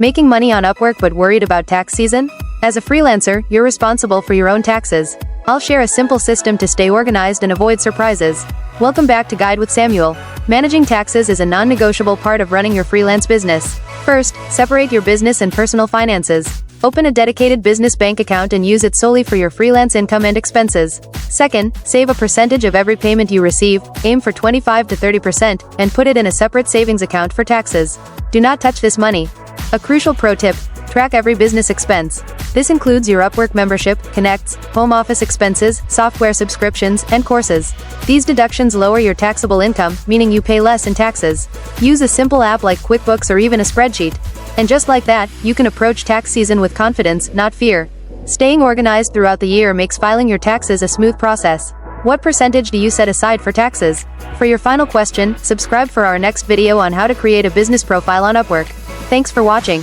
Making money on Upwork but worried about tax season? As a freelancer, you're responsible for your own taxes. I'll share a simple system to stay organized and avoid surprises. Welcome back to Guide with Samuel. Managing taxes is a non-negotiable part of running your freelance business. First, separate your business and personal finances. Open a dedicated business bank account and use it solely for your freelance income and expenses. Second, save a percentage of every payment you receive, aim for 25 to 30%, and put it in a separate savings account for taxes. Do not touch this money. A crucial pro tip: track every business expense. This includes your Upwork membership, connects, home office expenses, software subscriptions, and courses. These deductions lower your taxable income, meaning you pay less in taxes. Use a simple app like QuickBooks or even a spreadsheet. And just like that, you can approach tax season with confidence, not fear. Staying organized throughout the year makes filing your taxes a smooth process. What percentage do you set aside for taxes? For your final question, subscribe for our next video on how to create a business profile on Upwork. Thanks for watching.